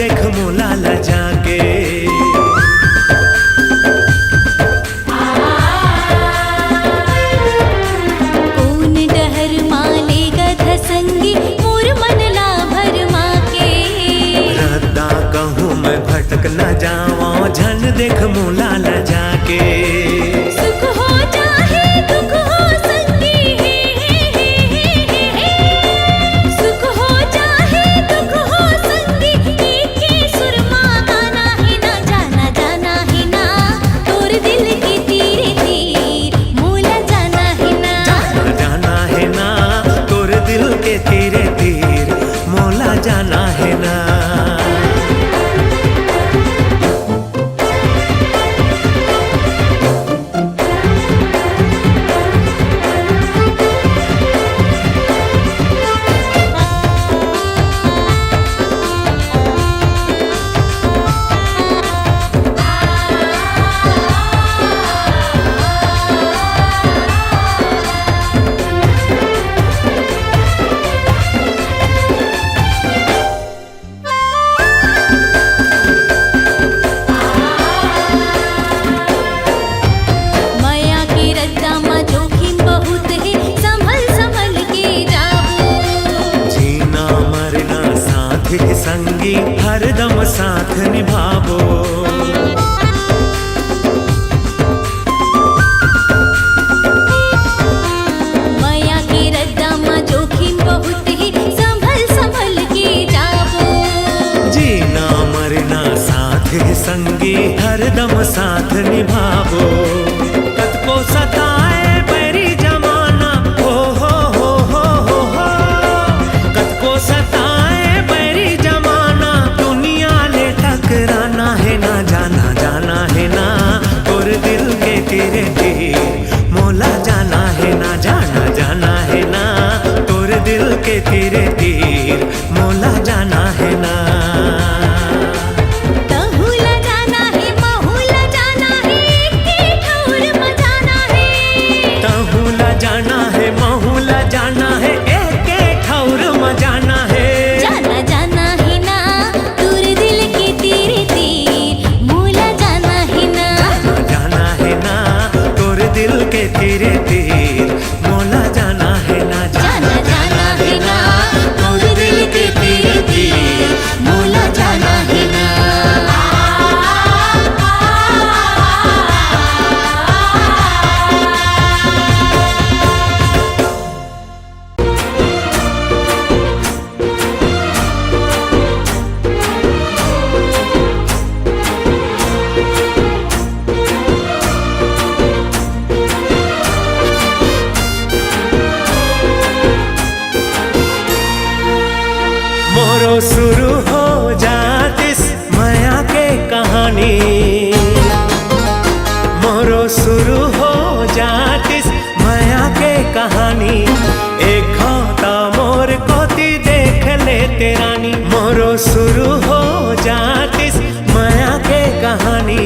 देख मोला ला जाके। कौन डहर माले गध संगी मोर मन ला भरमा के। रद्दा कहूँ मैं भटक न जावा झन देख मोला ला जाके। सुख हो चाहे दुख हो संगी, सुख हो चाहे दुख हो संगी, एक के सुरमा गाना है ना, जाना जाना है ना तोर दिल के तीरे तीर मोला जाना है ना। जाना जाना है ना तोर दिल के तीरे तीर मोला जाना है ना। माया के रद्दा में जोखिम बहुत है, संभल संभल के जाओ। जीना मरना साथ ही संगी हरदम साथ निभावो। माया के रद्दा में जोखिम बहुत है, संभल संभल के जाओ। जीना मरना साथ ही संगी हरदम साथ निभावो। कद को सताए बैरी जमाना हो कद को सताए बैरी जमाना, दुनिया ले टकराना है ना, जाना जाना है ना और दिल के तेरे तीर मोला जाना है ना। जाना जाना है ना तोर दिल के तेरे तीर मोला जाना है ना। तहुला जाना है महुला जाना है, के ठौर में जाना है। तहुला जाना है महुला जाना है, एक ठौर में जाना है। जाना जाना है ना तोर दिल के तीरे तीर मोला जाना है ना। जाना है ना तोर दिल के तेरे तीर मोला जाना है ना। जाना जाना है ना तोर दिल के तीरे तीर मोला जाना है ना। मोरो शुरू हो जातिस माया के कहानी। मोरो शुरू हो जातिस माया के कहानी। एक खाता मोर कोती देख ले तेरानी। मोरो शुरू हो जातिस माया के कहानी।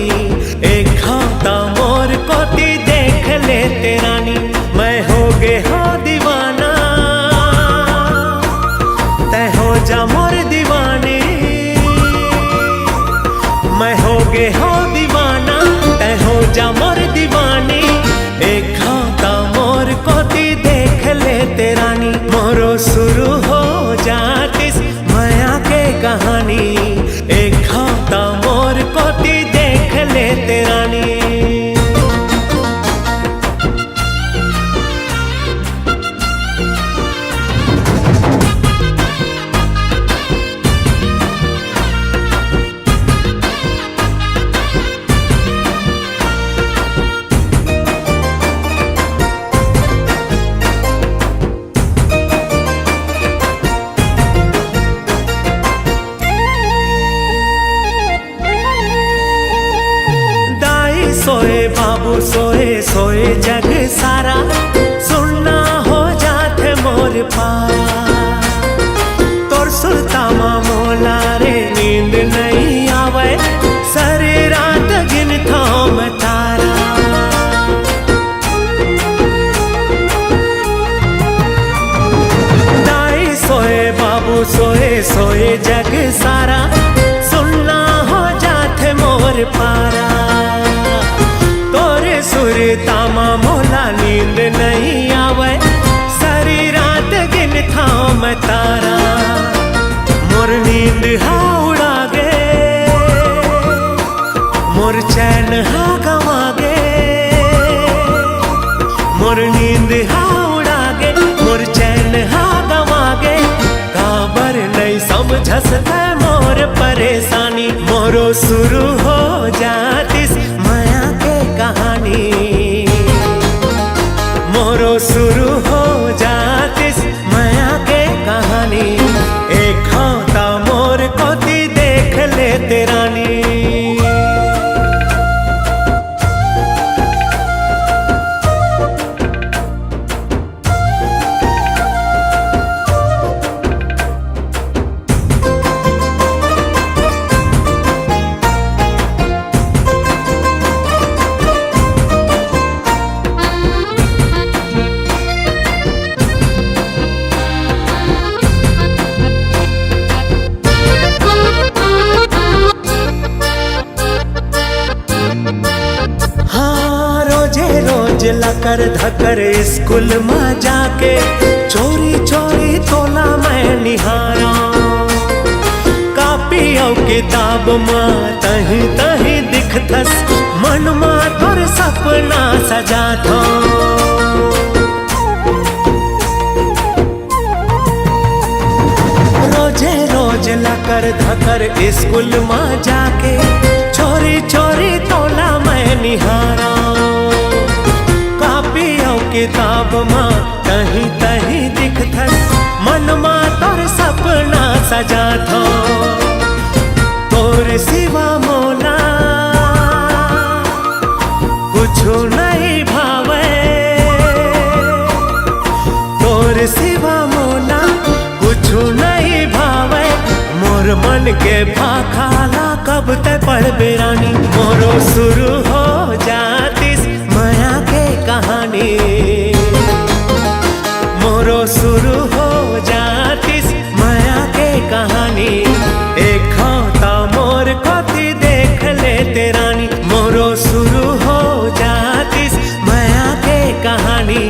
एक खाता मोर कोती देख ले तेरानी। मैं हो गे हो दीवाना तै हो जा मोर दीवानी। मैं हो गे हो दीवाना तै हो जा मोर दीवानी। एक खाता मोर कोती देख ले तेरानी। मोरो शुरू हो जातिस माया के कहानी। एक खाता मोर कोती देख ले तेरानी। सोए बाबू सोए सोए जग सारा, सुनना हो जाते मोर पार। तोर सुल्तामा मोला रे नींद नहीं आवे, सारी रात गिनता मैं तारा। दाई सोए बाबू सोए सोए जग सारा, पारा। तोरे सुर तामा मोला नींद नहीं आवे, सारी रात गिन था मैं तारा। मोर नींद हा उड़ा गे, मोर चैन हा गवा गे, मोर नींद हा उड़ा गे, मोर चैन हा गवा गे। काबर नहीं समझस है मोर परेशानी, मोरो शुरू हो जातिस माया के कहानी। मोरो शुरू हो जातिस माया के कहानी। एक खाता मोर कोती देख ले तेरानी। रोज लकर धकर स्कूल में जाके चोरी चोरी तोला मैं निहारा। कापी और किताब में तही तही दिखथस, मन में तोर सपना सजा था। रोजे रोज लकर धकर स्कूल में जाके चोरी चोरी तोला मैं निहारा। किताब माँ तही तही दिखथस, मन माँ तोर सपना सजा थो। तोर सिवा मोला कुछु नहीं भावे, तोर सिवा मोला कुछु नहीं भावे। मोर मन के भाखाला कब ते पढ़ बेरानी। मोरो शुरू हो जातिस माया के कहानी। मोरो शुरू हो जातिस माया के कहानी। एक खाता मोर कोती देख ले तेरानी। मोरो शुरू हो जातिस माया के कहानी।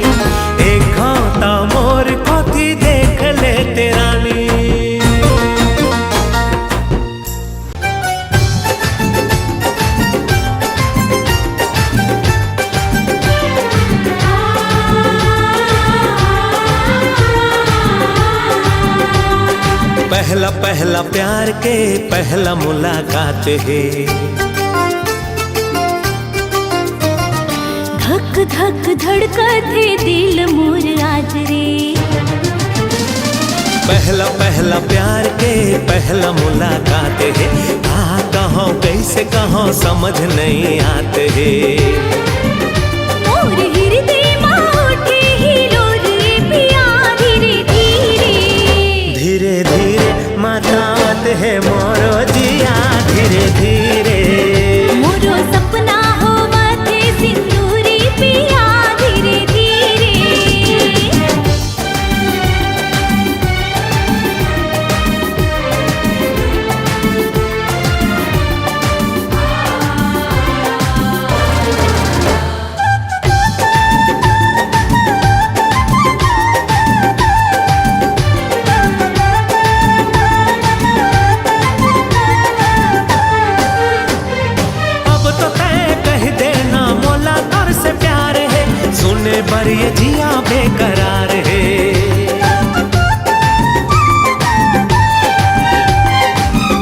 एक खाता मोर कोती देख ले तेरानी। पहला पहला प्यार के पहला मुलाकात है। धक धक धड़कते दिल मोर आज रे। पहला पहला प्यार के पहला मुलाकात है। कहाँ कैसे कहाँ समझ नहीं आते है। मोर हृदय में उठे हिलोर पिया धीरे धीरे। धीरे धीरे मातात है मोरो जिया धीरे धीरे। मोरो सपना हो माथे सिंदूरी पिया धीरे धीरे। पर ये जिया बेकरार है।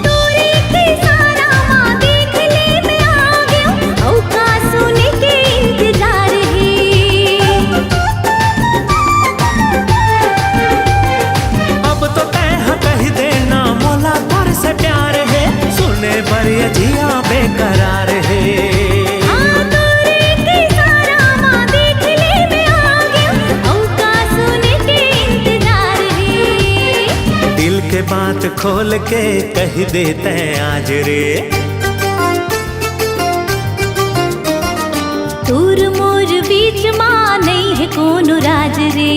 तोरे के सारा माँ देख ले मैं आ गया, औका सुने के इंतजार है। अब तो तय कह देना मोला तोर से प्यार है। सुने पर ये जिया बेकरार है। बात खोल के कह देते आज रे। तोर मोर बीच माँ नहीं है कौन राज रे।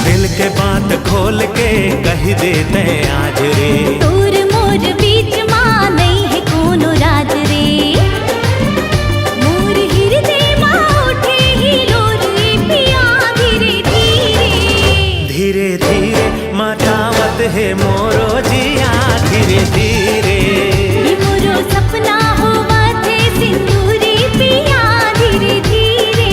दिल के बात खोल के कह देते आज रे। तोर मोर बीच माँ नहीं है कौन मोरो जिया धीरे धीरे। ई मोरो सपना होवा थे सिंदूरी पिया धीरे धीरे।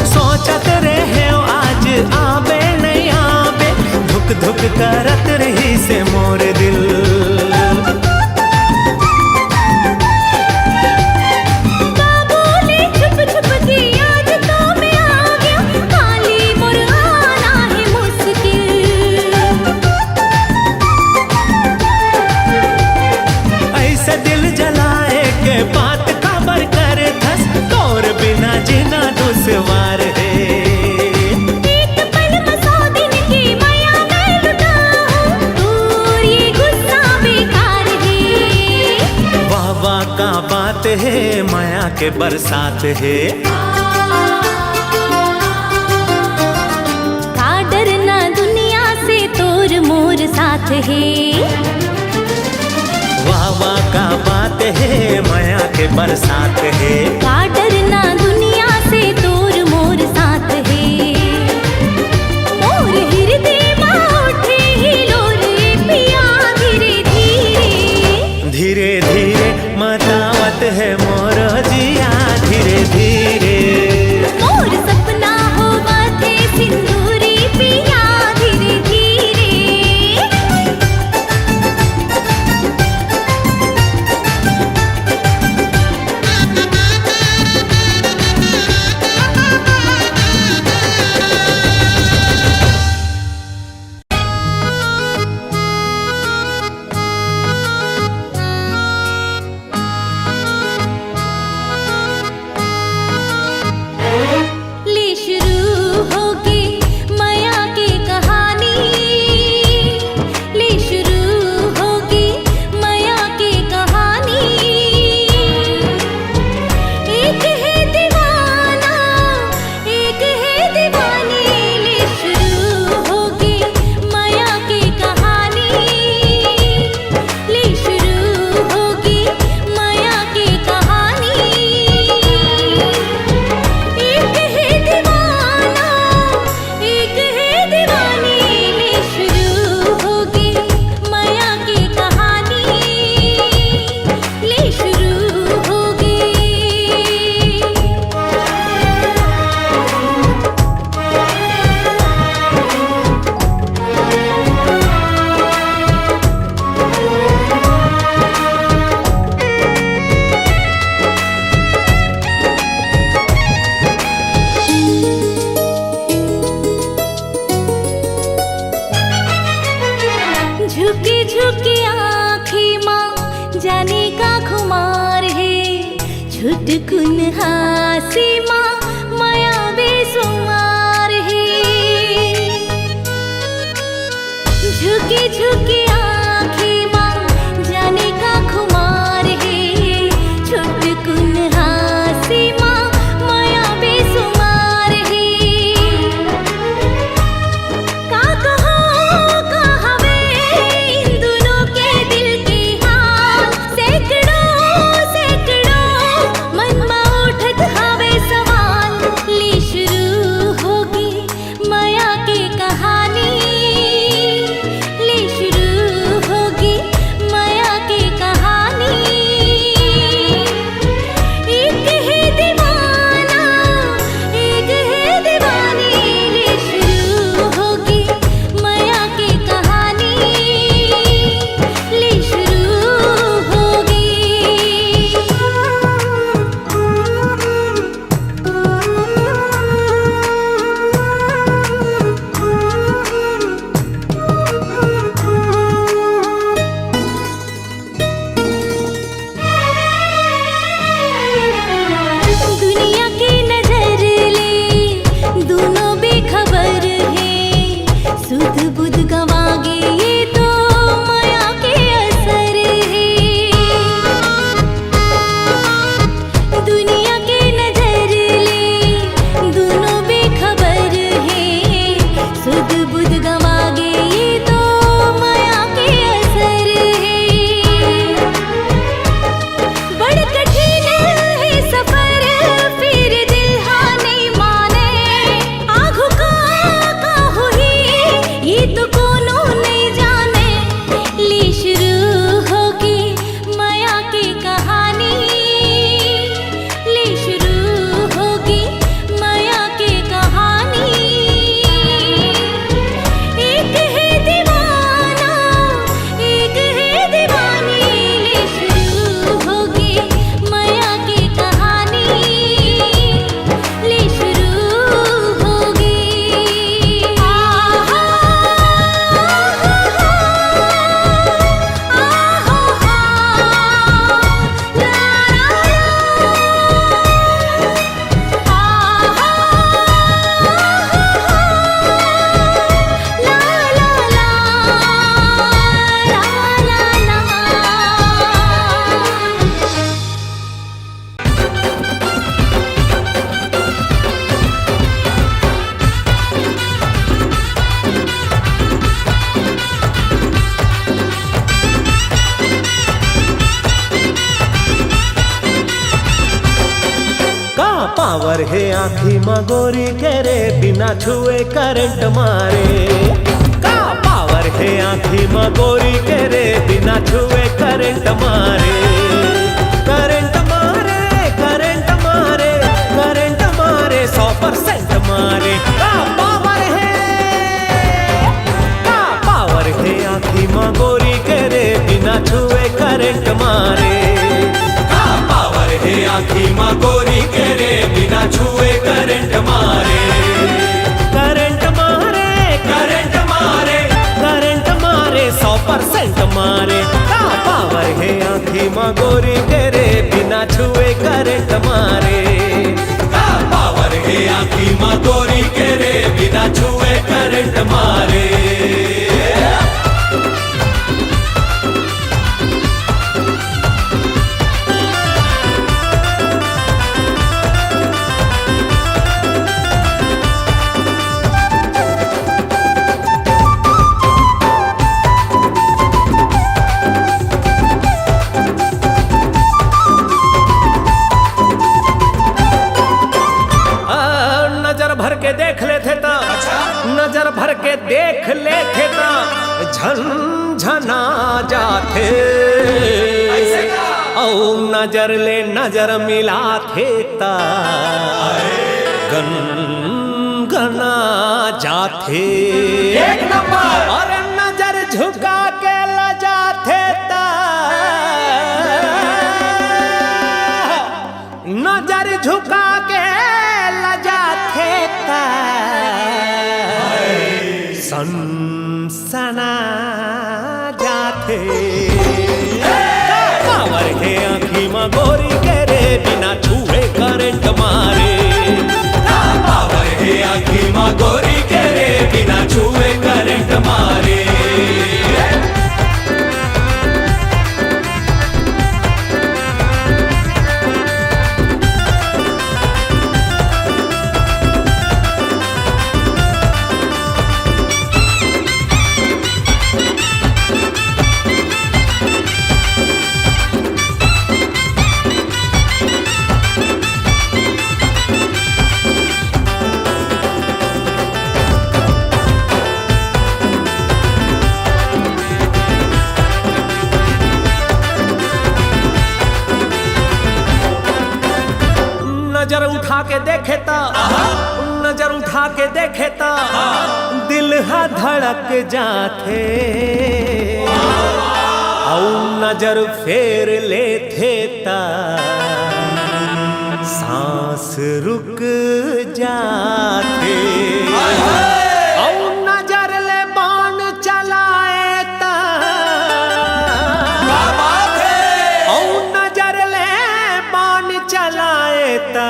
सोचत रहे आज आबे नहीं आबे, धुक धुक करत रही से मोर दिल। बाबूले छुप छुप के आज तो मैं आ गया, खाली मोर आना है मुश्किल। ऐसे दिल जलाए के बात खबर कर धस, तोर बिना जीना दुश्वार है। एक पल में 100 दिन की माया मैं लुटा हूँ, दूर ये गुस्सा बेकार है। वाह वाह का बात है, माया के बरसात है। का डरना दुनिया से तोर मोर साथ है। वाह वाह का बात है, माया के बरसात है। का डरना दुनिया से तोर मोर साथ है। मोर हृदय में उठे हिलोर पिया धीरे धीरे। धीरे धीरे मतावत है मोर जिया धीरे धीरे। मोर सपना होवा थे सिंदूरी पिया धीरे धीरे। ले शुरू होगी माया की कहानी, ले शुरू होगी माया की कहानी। एक है दीवाना, एक है दीवानी, ले शुरू होगी माया की कहानी। ले शुरू होगी माया की कहानी। एक है दीवाना, एक है दीवानी, ले शुरू होगी माया की कहानी। ले शुरू होगी। झुकी झुकी आँखें माँ जाने का खुमार है। छुटकुन हासी माँ माया बेसुमार है। झुकी झुकी आँखें माँ जाने का खुमार है। छुटकुन हासी माँ माया बेसुमार है। का कहो कहावे इन दोनों के दिल की हाल, सैकड़ों सैकड़ों मन में उठत हवे पावर है आँखी माँ गोरी के रे बिना छुए करंट मारे। का पावर है आँखी माँ गोरी के रे बिना छुए करंट मारे। करंट मारे करंट मारे करंट मारे 100% मारे। का पावर है आँखी माँ गोरी के रे बिना छुए करंट मारे। का पावर है आँखी माँ गोरी के रे बिना छुए करंट मारे। करंट मारे करंट मारे करंट मारे 100% मारे। का पावर है आँखी माँ गोरी के रे बिना छुए करंट मारे। का पावर है आँखी माँ गोरी के रे बिना छुए करंट मारे। नजर भर के देख लेते तो नजर भर के देख लेते तो झनझना जाते। औ नजर ले नजर मिलाते ता गनगना जाते। एक नंबर। और नजर झुका के लजाते ता नजर झुका के लजाते ता सनसना जाते। पावर है आँखी माँ गोरी के रे बिना छुए करंट मारे। का पावर है आँखी माँ गोरी के रे बिना छुए करंट मारे। नजर उठा के देखे ता नजर उठा के देखे ता दिल हा धड़क जाते। औ नजर फेर लेते ता सांस रुक जाते। औ नजर ले बाण चलाए ता औ नजर ले बाण चलाए ता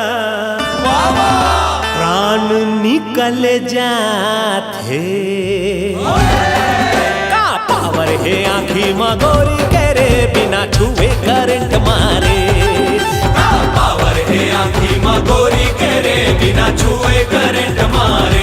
प्राण निकल जाते। का पावर है आँखी माँ गोरी के रे बिना छुए करंट मारे। का पावर है आँखी माँ गोरी के रे बिना छुए करंट मारे।